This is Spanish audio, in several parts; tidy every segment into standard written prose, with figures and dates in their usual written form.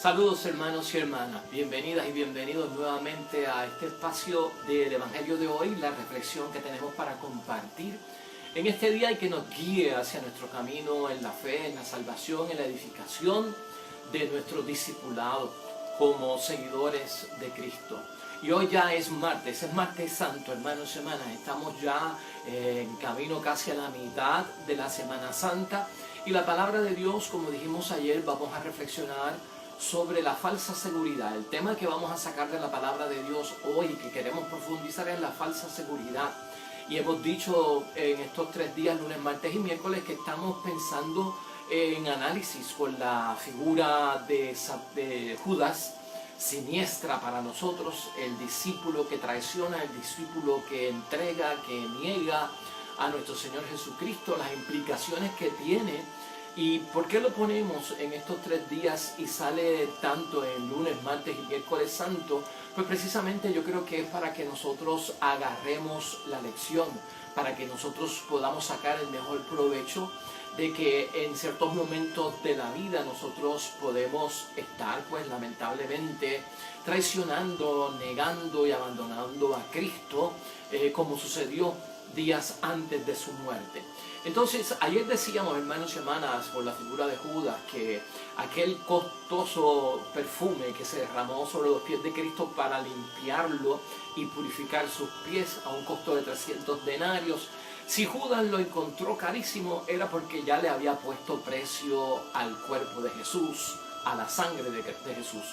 Saludos hermanos y hermanas, bienvenidas y bienvenidos nuevamente a este espacio del Evangelio de hoy, la reflexión que tenemos para compartir en este día y que nos guíe hacia nuestro camino en la fe, en la salvación, en la edificación de nuestro discipulado como seguidores de Cristo. Y hoy ya es martes Santo, hermanos y hermanas, estamos ya en camino casi a la mitad de la Semana Santa y la palabra de Dios, como dijimos ayer, vamos a reflexionar sobre la falsa seguridad. El tema que vamos a sacar de la palabra de Dios hoy y que queremos profundizar es la falsa seguridad. Y hemos dicho en estos 3 días, lunes, martes y miércoles, que estamos pensando en análisis con la figura de Judas, siniestra para nosotros, el discípulo que traiciona, el discípulo que entrega, que niega a nuestro Señor Jesucristo, las implicaciones que tiene. ¿Y por qué lo ponemos en estos 3 días y sale tanto en lunes, martes y miércoles santo? Pues precisamente yo creo que es para que nosotros agarremos la lección, para que nosotros podamos sacar el mejor provecho de que en ciertos momentos de la vida nosotros podemos estar, pues lamentablemente, traicionando, negando y abandonando a Cristo, como sucedió días antes de su muerte. Entonces, ayer decíamos, hermanos y hermanas, por la figura de Judas, que aquel costoso perfume que se derramó sobre los pies de Cristo para limpiarlo y purificar sus pies a un costo de 300 denarios, si Judas lo encontró carísimo, era porque ya le había puesto precio al cuerpo de Jesús, a la sangre de Jesús.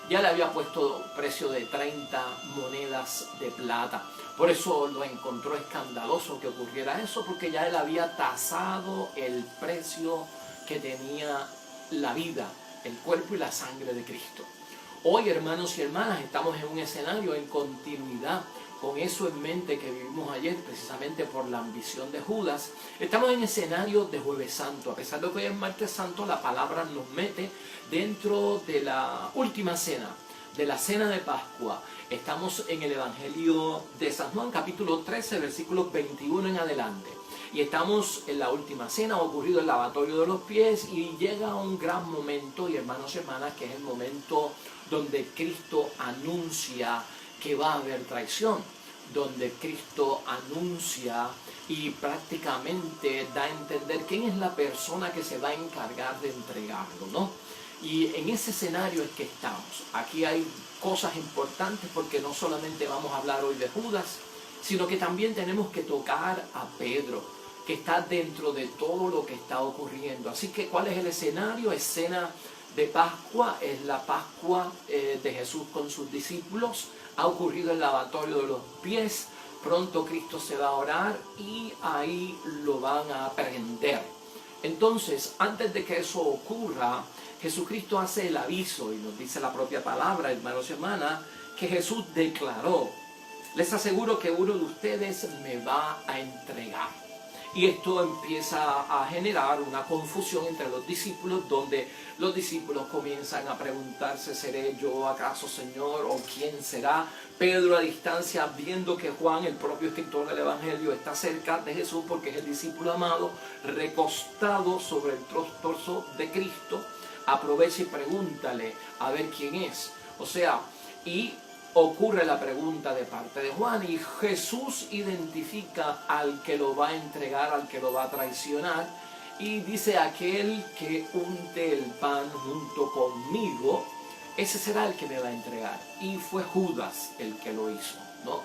Ya le había puesto precio de 30 monedas de plata. Por eso lo encontró escandaloso que ocurriera eso, porque ya él había tasado el precio que tenía la vida, el cuerpo y la sangre de Cristo. Hoy, hermanos y hermanas, estamos en un escenario en continuidad con eso en mente que vivimos ayer, precisamente por la ambición de Judas. Estamos en escenario de Jueves Santo. A pesar de que hoy es Martes Santo, la palabra nos mete dentro de la última cena, de la cena de Pascua. Estamos en el Evangelio de San Juan, capítulo 13, versículos 21 en adelante. Y estamos en la última cena, ha ocurrido el lavatorio de los pies y llega un gran momento, y hermanos y hermanas, que es el momento donde Cristo anuncia que va a haber traición, donde Cristo anuncia y prácticamente da a entender quién es la persona que se va a encargar de entregarlo, ¿no? Y en ese escenario es que estamos. Aquí hay cosas importantes porque no solamente vamos a hablar hoy de Judas, sino que también tenemos que tocar a Pedro, que está dentro de todo lo que está ocurriendo. Así que, ¿cuál es el escenario? Escena de Pascua, es la Pascua de Jesús con sus discípulos. Ha ocurrido el lavatorio de los pies, pronto Cristo se va a orar y ahí lo van a prender. Entonces, antes de que eso ocurra, Jesucristo hace el aviso y nos dice la propia palabra, hermanos y hermanas, que Jesús declaró: les aseguro que uno de ustedes me va a entregar. Y esto empieza a generar una confusión entre los discípulos, donde los discípulos comienzan a preguntarse: ¿seré yo acaso, Señor? ¿O quién será? Pedro, a distancia, viendo que Juan, el propio escritor del Evangelio, está cerca de Jesús porque es el discípulo amado, recostado sobre el torso de Cristo, aprovecha y pregúntale a ver quién es. O sea, y ocurre la pregunta de parte de Juan y Jesús identifica al que lo va a entregar, al que lo va a traicionar, y dice: aquel que unte el pan junto conmigo, ese será el que me va a entregar. Y fue Judas el que lo hizo, ¿no?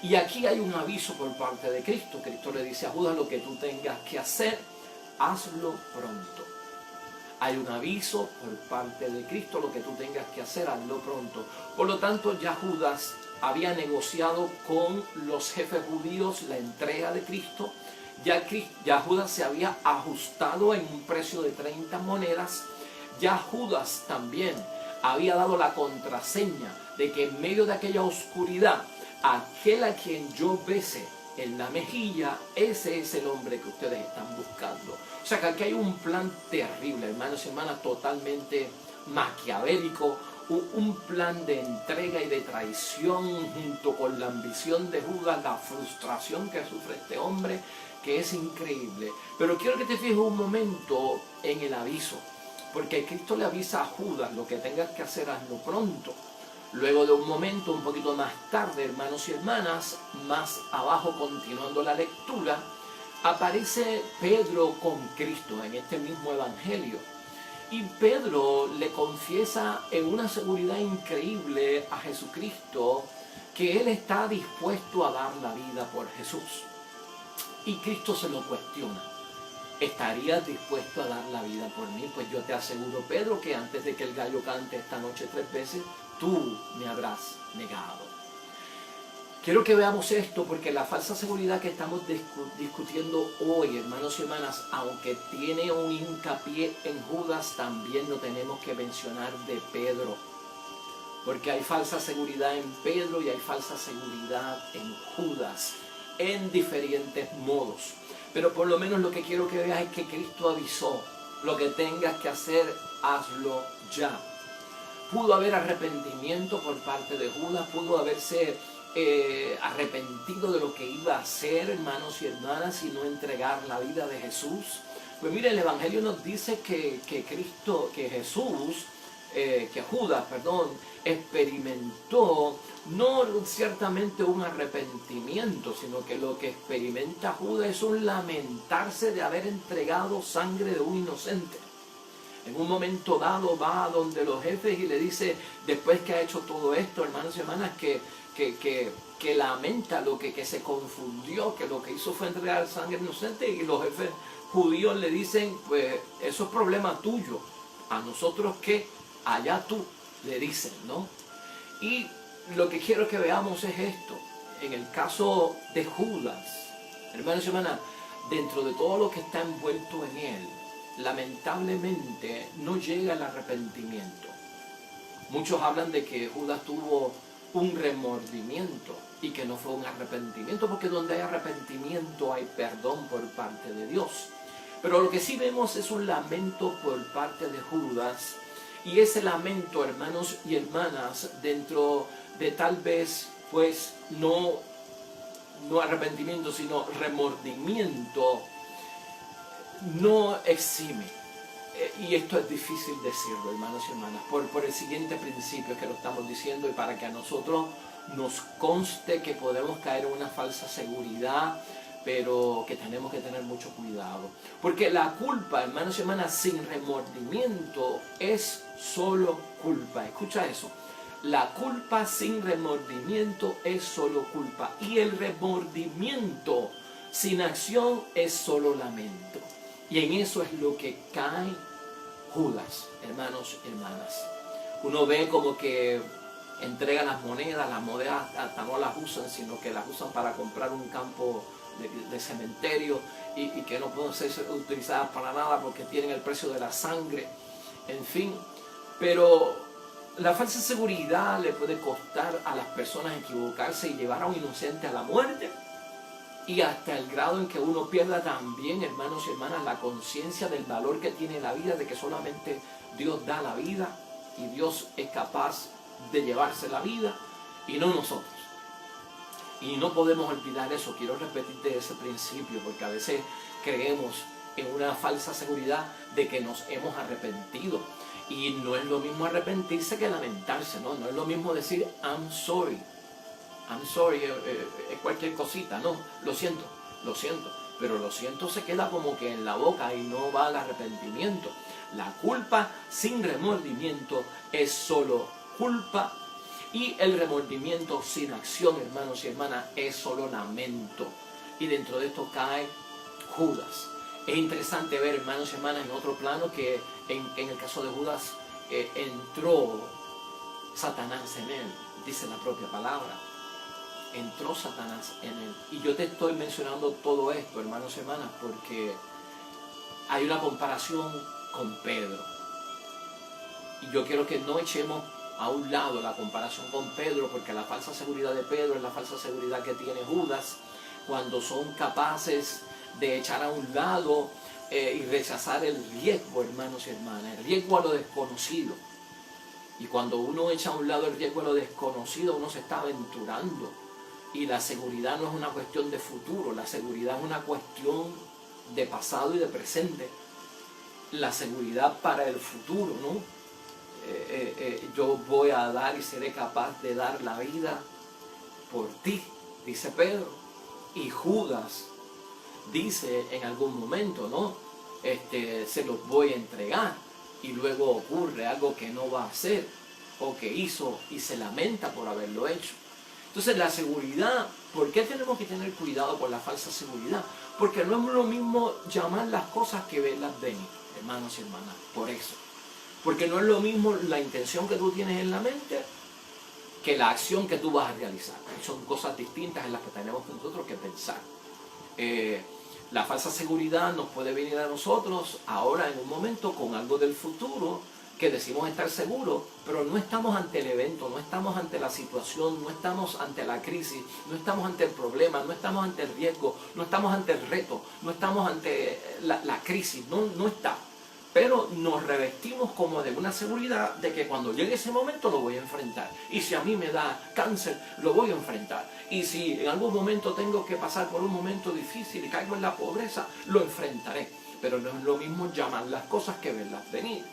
Y aquí hay un aviso por parte de Cristo. Cristo le dice a Judas: lo que tú tengas que hacer, hazlo pronto. Hay un aviso por parte de Cristo: lo que tú tengas que hacer, hazlo pronto. Por lo tanto, ya Judas había negociado con los jefes judíos la entrega de Cristo. Ya Judas se había ajustado en un precio de 30 monedas. Ya Judas también había dado la contraseña de que en medio de aquella oscuridad, aquel a quien yo bese en la mejilla, ese es el hombre que ustedes están buscando. O sea que aquí hay un plan terrible, hermanos y hermanas, totalmente maquiavélico, un plan de entrega y de traición junto con la ambición de Judas, la frustración que sufre este hombre, que es increíble. Pero quiero que te fijes un momento en el aviso. porque Cristo le avisa a Judas: lo que tengas que hacer, hazlo pronto. Luego de un momento, un poquito más tarde, hermanos y hermanas, más abajo, continuando la lectura, aparece Pedro con Cristo en este mismo evangelio. Y Pedro le confiesa en una seguridad increíble a Jesucristo que él está dispuesto a dar la vida por Jesús. Y Cristo se lo cuestiona: ¿estarías dispuesto a dar la vida por mí? Pues yo te aseguro, Pedro, que antes de que el gallo cante esta noche 3 veces, tú me habrás negado. Quiero que veamos esto, porque la falsa seguridad que estamos discutiendo hoy, hermanos y hermanas, aunque tiene un hincapié en Judas, también lo tenemos que mencionar de Pedro. Porque hay falsa seguridad en Pedro y hay falsa seguridad en Judas, en diferentes modos. Pero por lo menos lo que quiero que veas es que Cristo avisó: lo que tengas que hacer, hazlo ya. Pudo haber arrepentimiento por parte de Judas, pudo haberse arrepentido de lo que iba a hacer, hermanos y hermanas, y no entregar la vida de Jesús. Pues mire, el Evangelio nos dice que Judas, experimentó no ciertamente un arrepentimiento, sino que lo que experimenta Judas es un lamentarse de haber entregado sangre de un inocente. En un momento dado va a donde los jefes y le dice, después que ha hecho todo esto, hermanos y hermanas, que lamenta que se confundió, que lo que hizo fue entregar sangre inocente, y los jefes judíos le dicen: pues eso es problema tuyo, a nosotros qué, allá tú, le dicen, ¿no? Y lo que quiero que veamos es esto. En el caso de Judas, hermanos y hermanas, dentro de todo lo que está envuelto en él, lamentablemente no llega el arrepentimiento. Muchos hablan de que Judas tuvo un remordimiento y que no fue un arrepentimiento, porque donde hay arrepentimiento hay perdón por parte de Dios. Pero lo que sí vemos es un lamento por parte de Judas, y ese lamento, hermanos y hermanas, dentro de tal vez pues no arrepentimiento, sino remordimiento, no exime. Y esto es difícil decirlo, hermanos y hermanas, por el siguiente principio que lo estamos diciendo, y para que a nosotros nos conste que podemos caer en una falsa seguridad, pero que tenemos que tener mucho cuidado. Porque la culpa, hermanos y hermanas, sin remordimiento es solo culpa. Escucha eso. La culpa sin remordimiento es solo culpa. Y el remordimiento sin acción es solo lamento. Y en eso es lo que cae Judas, hermanos y hermanas. Uno ve como que entrega las monedas hasta no las usan, sino que las usan para comprar un campo de cementerio, y que no pueden ser utilizadas para nada porque tienen el precio de la sangre, en fin. Pero la falsa seguridad le puede costar a las personas equivocarse y llevar a un inocente a la muerte, y hasta el grado en que uno pierda también, hermanos y hermanas, la conciencia del valor que tiene la vida, de que solamente Dios da la vida y Dios es capaz de llevarse la vida y no nosotros. Y no podemos olvidar eso. Quiero repetirte ese principio, porque a veces creemos en una falsa seguridad de que nos hemos arrepentido. Y no es lo mismo arrepentirse que lamentarse, ¿no? No es lo mismo decir I'm sorry, es cualquier cosita, no, lo siento, pero lo siento se queda como que en la boca y no va al arrepentimiento. La culpa sin remordimiento es solo culpa, y el remordimiento sin acción, hermanos y hermanas, es solo lamento. Y dentro de esto cae Judas. Es interesante ver, hermanos y hermanas, en otro plano, que en el caso de Judas entró Satanás en él, dice la propia palabra. Entró Satanás en él. Y yo te estoy mencionando todo esto, hermanos y hermanas, porque hay una comparación con Pedro. Y yo quiero que no echemos a un lado la comparación con Pedro, porque la falsa seguridad de Pedro es la falsa seguridad que tiene Judas, cuando son capaces de echar a un lado y rechazar el riesgo, hermanos y hermanas, el riesgo a lo desconocido. Y cuando uno echa a un lado el riesgo a lo desconocido, uno se está aventurando. Y la seguridad no es una cuestión de futuro, la seguridad es una cuestión de pasado y de presente. la seguridad para el futuro, ¿no? Yo voy a dar y seré capaz de dar la vida por ti, dice Pedro. Y Judas dice en algún momento, ¿no? Se los voy a entregar. Y luego ocurre algo que no va a hacer o que hizo y se lamenta por haberlo hecho. Entonces la seguridad, ¿por qué tenemos que tener cuidado con la falsa seguridad? Porque no es lo mismo llamar las cosas que verlas venir, hermanos y hermanas, por eso. Porque no es lo mismo la intención que tú tienes en la mente que la acción que tú vas a realizar. Son cosas distintas en las que tenemos nosotros que pensar. La falsa seguridad nos puede venir a nosotros ahora en un momento con algo del futuro que decimos estar seguros, pero no estamos ante el evento, no estamos ante la situación, no estamos ante la crisis, no estamos ante el problema, no estamos ante el riesgo, no estamos ante el reto, no estamos ante la crisis, no está. Pero nos revestimos como de una seguridad de que cuando llegue ese momento lo voy a enfrentar. Y si a mí me da cáncer, lo voy a enfrentar. Y si en algún momento tengo que pasar por un momento difícil y caigo en la pobreza, lo enfrentaré. Pero no es lo mismo llamar las cosas que verlas venir.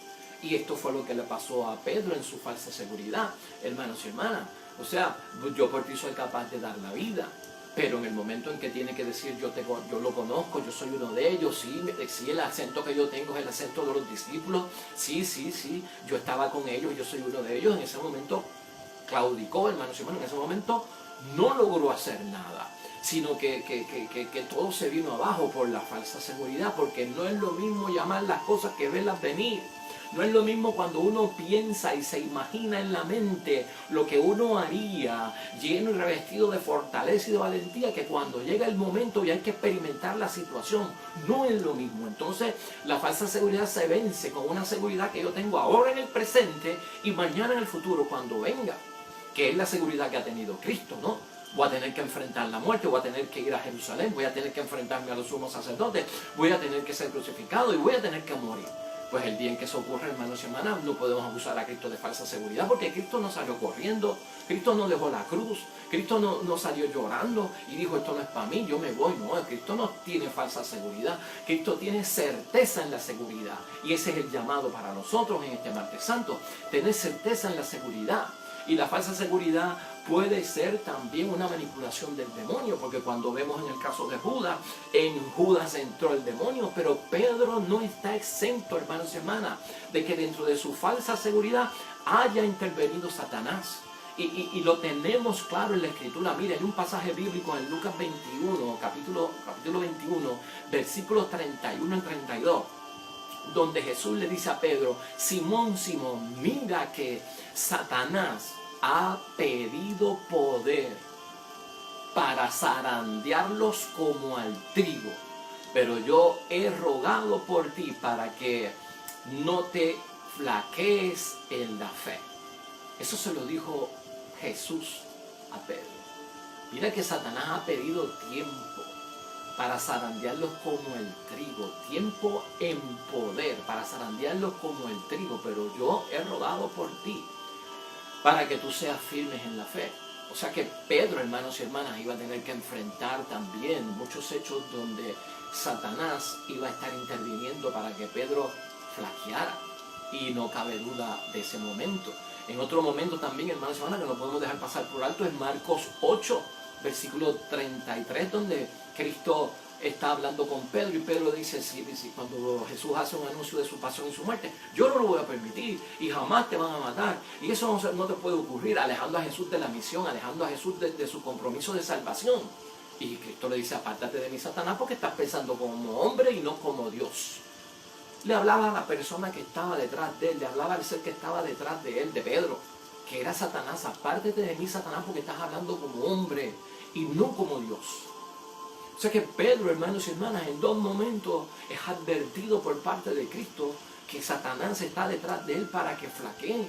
Y esto fue lo que le pasó a Pedro en su falsa seguridad, hermanos y hermanas. O sea, yo por ti soy capaz de dar la vida. Pero en el momento en que tiene que decir yo lo conozco, yo soy uno de ellos, sí, el acento que yo tengo es el acento de los discípulos, sí, yo estaba con ellos, yo soy uno de ellos, en ese momento claudicó, hermanos y hermanos, en ese momento no logró hacer nada, sino que todo se vino abajo por la falsa seguridad, porque no es lo mismo llamar las cosas que verlas venir. No es lo mismo cuando uno piensa y se imagina en la mente lo que uno haría lleno y revestido de fortaleza y de valentía, que cuando llega el momento y hay que experimentar la situación. No es lo mismo. Entonces la falsa seguridad se vence con una seguridad que yo tengo ahora en el presente y mañana en el futuro cuando venga, que es la seguridad que ha tenido Cristo, ¿no? Voy a tener que enfrentar la muerte, voy a tener que ir a Jerusalén, voy a tener que enfrentarme a los sumos sacerdotes, voy a tener que ser crucificado y voy a tener que morir. Pues el día en que eso ocurre, hermanos y hermanas, no podemos acusar a Cristo de falsa seguridad, porque Cristo no salió corriendo, Cristo no dejó la cruz, Cristo no salió llorando y dijo esto no es para mí, yo me voy. No, Cristo no tiene falsa seguridad, Cristo tiene certeza en la seguridad. Y ese es el llamado para nosotros en este martes santo, tener certeza en la seguridad. Y la falsa seguridad puede ser también una manipulación del demonio, porque cuando vemos en el caso de Judas, en Judas entró el demonio, pero Pedro no está exento, hermanos y hermanas, de que dentro de su falsa seguridad haya intervenido Satanás. Y lo tenemos claro en la Escritura. Mira, hay un pasaje bíblico en Lucas 21, capítulo 21, versículos 31 y 32. Donde Jesús le dice a Pedro, Simón, Simón, mira que Satanás ha pedido poder para zarandearlos como al trigo, pero yo he rogado por ti para que no te flaquees en la fe. Eso se lo dijo Jesús a Pedro. Mira que Satanás ha pedido tiempo para zarandearlos como el trigo, tiempo en poder para zarandearlos como el trigo, pero yo he rogado por ti para que tú seas firmes en la fe. O sea que Pedro, hermanos y hermanas, iba a tener que enfrentar también muchos hechos donde Satanás iba a estar interviniendo para que Pedro flaqueara, y no cabe duda de ese momento. En otro momento también, hermanos y hermanas, que no podemos dejar pasar por alto, es Marcos 8, versículo 33, donde Cristo está hablando con Pedro y Pedro dice, sí, cuando Jesús hace un anuncio de su pasión y su muerte, yo no lo voy a permitir y jamás te van a matar, y eso no te puede ocurrir, alejando a Jesús de la misión, alejando a Jesús de su compromiso de salvación. Y Cristo le dice, apártate de mí, Satanás, porque estás pensando como hombre y no como Dios. Le hablaba a la persona que estaba detrás de él, le hablaba al ser que estaba detrás de él, de Pedro, que era Satanás. Apártate de mí, Satanás, porque estás hablando como hombre y no como Dios. O sea que Pedro, hermanos y hermanas, en dos momentos es advertido por parte de Cristo que Satanás está detrás de él para que flaquee.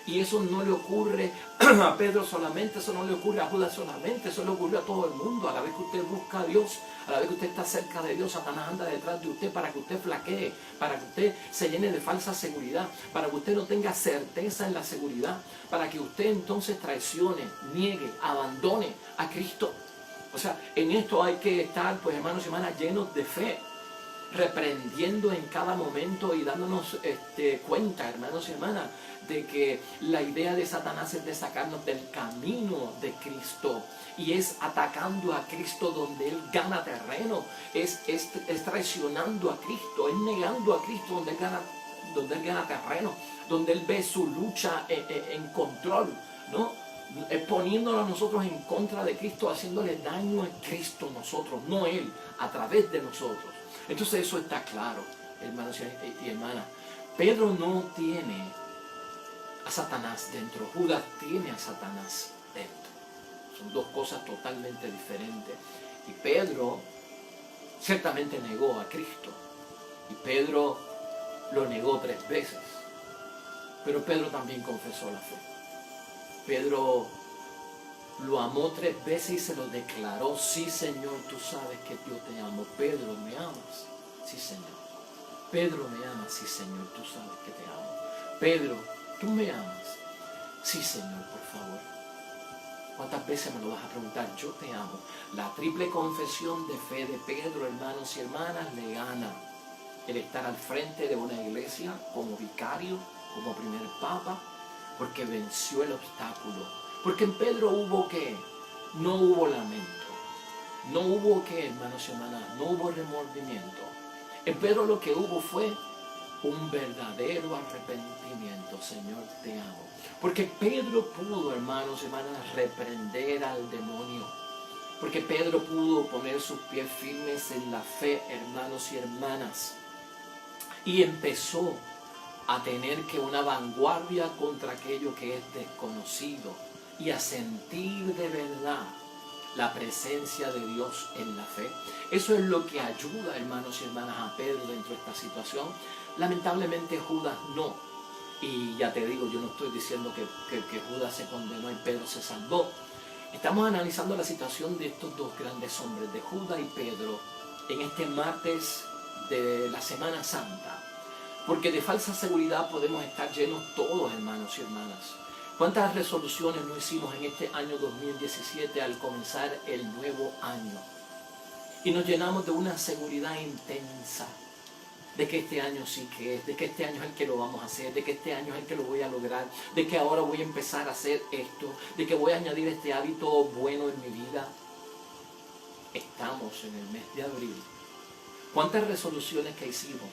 Y eso no le ocurre a Pedro solamente, eso no le ocurre a Judas solamente, eso le ocurrió a todo el mundo. A la vez que usted busca a Dios, a la vez que usted está cerca de Dios, Satanás anda detrás de usted para que usted flaquee, para que usted se llene de falsa seguridad, para que usted no tenga certeza en la seguridad, para que usted entonces traicione, niegue, abandone a Cristo. O sea, en esto hay que estar, pues hermanos y hermanas, llenos de fe. reprendiendo en cada momento y dándonos cuenta, hermanos y hermanas, de que la idea de Satanás es de sacarnos del camino de Cristo, y es atacando a Cristo donde Él gana terreno, es traicionando a Cristo, es negando a Cristo donde Él gana terreno, donde Él ve su lucha en control, ¿no? Poniéndolo a nosotros en contra de Cristo, haciéndole daño a Cristo nosotros, no Él, a través de nosotros. Entonces eso está claro, hermanos y hermanas. Pedro no tiene a Satanás dentro, Judas tiene a Satanás dentro. Son dos cosas totalmente diferentes. Y Pedro ciertamente negó a Cristo. Y Pedro lo negó 3 veces. Pero Pedro también confesó la fe. Pedro lo amó 3 veces y se lo declaró. Sí, Señor, tú sabes que yo te amo. Pedro, ¿me amas? Sí, Señor. Pedro, ¿me amas? Sí, Señor, tú sabes que te amo. Pedro, ¿tú me amas? Sí, Señor, por favor. ¿Cuántas veces me lo vas a preguntar? Yo te amo. La triple confesión de fe de Pedro, hermanos y hermanas, le gana el estar al frente de una iglesia como vicario, como primer papa, porque venció el obstáculo. Porque en Pedro hubo ¿qué? No hubo lamento. No hubo ¿qué, hermanos y hermanas? No hubo remordimiento. En Pedro lo que hubo fue un verdadero arrepentimiento. Señor, te amo. Porque Pedro pudo, hermanos y hermanas, reprender al demonio. Porque Pedro pudo poner sus pies firmes en la fe, hermanos y hermanas. Y empezó a tener que una vanguardia contra aquello que es desconocido y a sentir de verdad la presencia de Dios en la fe. Eso es lo que ayuda, hermanos y hermanas, a Pedro dentro de esta situación. Lamentablemente Judas no. Y ya te digo, yo no estoy diciendo que Judas se condenó y Pedro se salvó. Estamos analizando la situación de estos dos grandes hombres, de Judas y Pedro, en este martes de la Semana Santa. Porque de falsa seguridad podemos estar llenos todos, hermanos y hermanas. ¿Cuántas resoluciones no hicimos en este año 2017 al comenzar el nuevo año? Y nos llenamos de una seguridad intensa de que este año sí que es, de que este año es el que lo vamos a hacer, de que este año es el que lo voy a lograr, de que ahora voy a empezar a hacer esto, de que voy a añadir este hábito bueno en mi vida. Estamos en el mes de abril. ¿Cuántas resoluciones que hicimos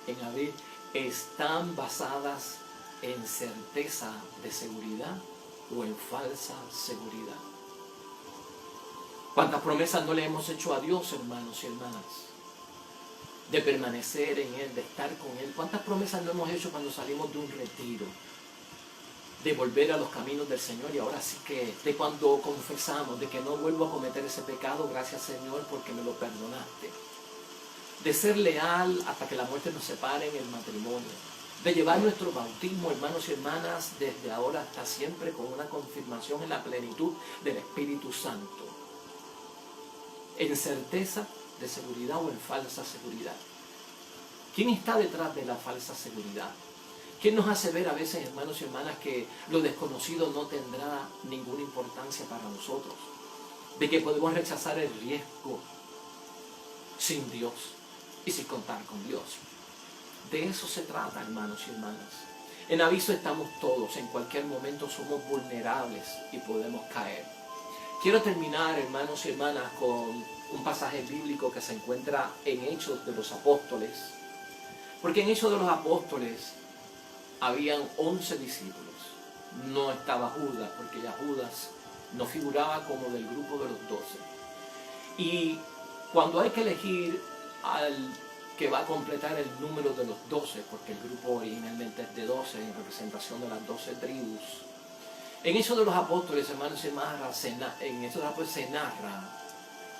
en abril están basadas en certeza de seguridad o en falsa seguridad? ¿Cuántas promesas no le hemos hecho a Dios, hermanos y hermanas? De permanecer en Él, de estar con Él. ¿Cuántas promesas no hemos hecho cuando salimos de un retiro? De volver a los caminos del Señor, y ahora sí que de cuando confesamos de que no vuelvo a cometer ese pecado, gracias Señor porque me lo perdonaste. De ser leal hasta que la muerte nos separe en el matrimonio. De llevar nuestro bautismo, hermanos y hermanas, desde ahora hasta siempre con una confirmación en la plenitud del Espíritu Santo. En certeza de seguridad o en falsa seguridad. ¿Quién está detrás de la falsa seguridad? ¿Quién nos hace ver a veces, hermanos y hermanas, que lo desconocido no tendrá ninguna importancia para nosotros? De que podemos rechazar el riesgo sin Dios y sin contar con Dios. De eso se trata, hermanos y hermanas. En aviso estamos todos, en cualquier momento somos vulnerables y podemos caer. Quiero terminar, hermanos y hermanas, con un pasaje bíblico que se encuentra en Hechos de los Apóstoles. Porque en Hechos de los Apóstoles habían 11 discípulos. No estaba Judas, porque ya Judas no figuraba como del grupo de los 12. Y cuando hay que elegir al que va a completar el número de los 12, porque el grupo originalmente es de 12 en representación de las 12 tribus, en Hechos de los Apóstoles, hermanos y hermanas, en Hechos de los Apóstoles se narra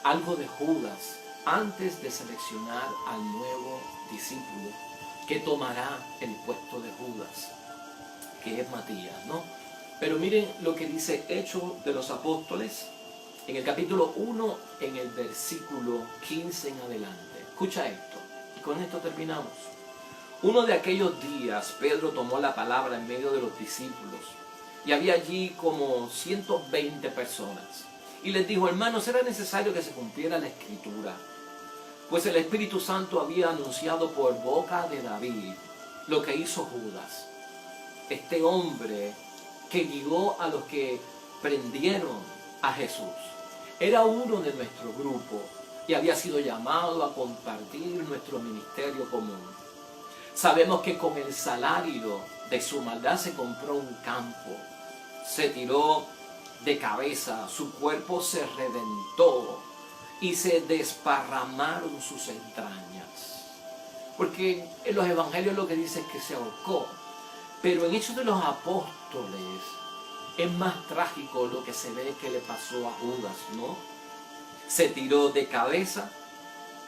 algo de Judas antes de seleccionar al nuevo discípulo que tomará el puesto de Judas, que es Matías, ¿no? Pero miren lo que dice Hechos de los Apóstoles en el capítulo 1, en el versículo 15 en adelante. Escucha esto, y con esto terminamos. Uno de aquellos días, Pedro tomó la palabra en medio de los discípulos, y había allí como 120 personas. Y les dijo: hermanos, era necesario que se cumpliera la Escritura, Pues el Espíritu Santo había anunciado por boca de David lo que hizo Judas, este hombre que guió a los que prendieron a Jesús. Era uno de nuestro grupo y había sido llamado a compartir nuestro ministerio común. Sabemos que con el salario de su maldad se compró un campo, se tiró de cabeza, su cuerpo se reventó y se desparramaron sus entrañas. Porque en los evangelios lo que dice es que se ahorcó, pero en Hechos de los Apóstoles es más trágico lo que se ve que le pasó a Judas, ¿no? Se tiró de cabeza,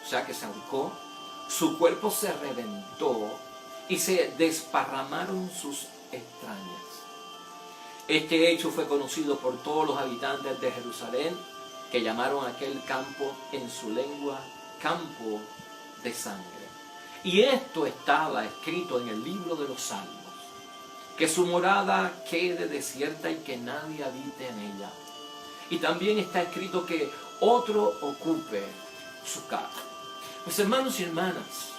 o sea que se ahorcó, su cuerpo se reventó y se desparramaron sus entrañas. Este hecho fue conocido por todos los habitantes de Jerusalén, que llamaron a aquel campo en su lengua campo de sangre. Y esto estaba escrito en el libro de los Salmos, que su morada quede desierta y que nadie habite en ella. Y también está escrito que otro ocupe su casa. Pues hermanos y hermanas,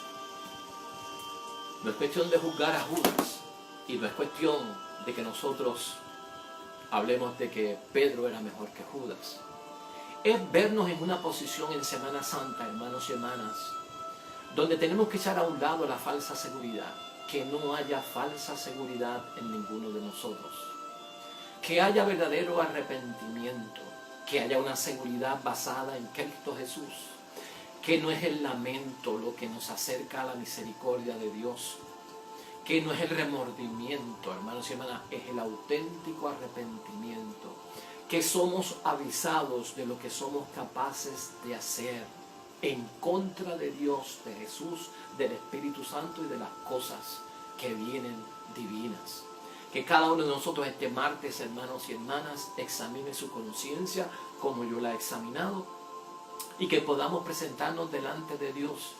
no es cuestión de juzgar a Judas y no es cuestión de que nosotros hablemos de que Pedro era mejor que Judas. Es vernos en una posición en Semana Santa, hermanos y hermanas, donde tenemos que echar a un lado la falsa seguridad. Que no haya falsa seguridad en ninguno de nosotros. Que haya verdadero arrepentimiento. Que haya una seguridad basada en Cristo Jesús. Que no es el lamento lo que nos acerca a la misericordia de Dios. Que no es el remordimiento, hermanos y hermanas, es el auténtico arrepentimiento. Que somos avisados de lo que somos capaces de hacer en contra de Dios, de Jesús, del Espíritu Santo y de las cosas que vienen divinas. Que cada uno de nosotros este martes, hermanos y hermanas, examine su conciencia como yo la he examinado y que podamos presentarnos delante de Dios,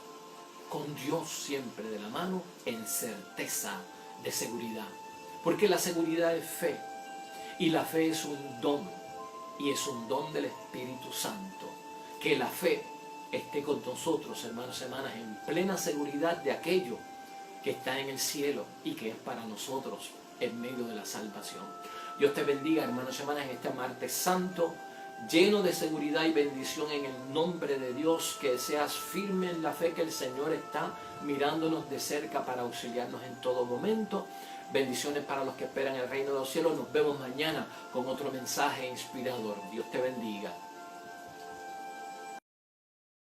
con Dios siempre de la mano, en certeza de seguridad. Porque la seguridad es fe y la fe es un don y es un don del Espíritu Santo. Que la fe esté con nosotros, hermanos y hermanas, en plena seguridad de aquello que está en el cielo y que es para nosotros en medio de la salvación. Dios te bendiga, hermanos y hermanas, en este martes santo, lleno de seguridad y bendición en el nombre de Dios, que seas firme en la fe que el Señor está mirándonos de cerca para auxiliarnos en todo momento. Bendiciones para los que esperan el reino de los cielos. Nos vemos mañana con otro mensaje inspirador. Dios te bendiga.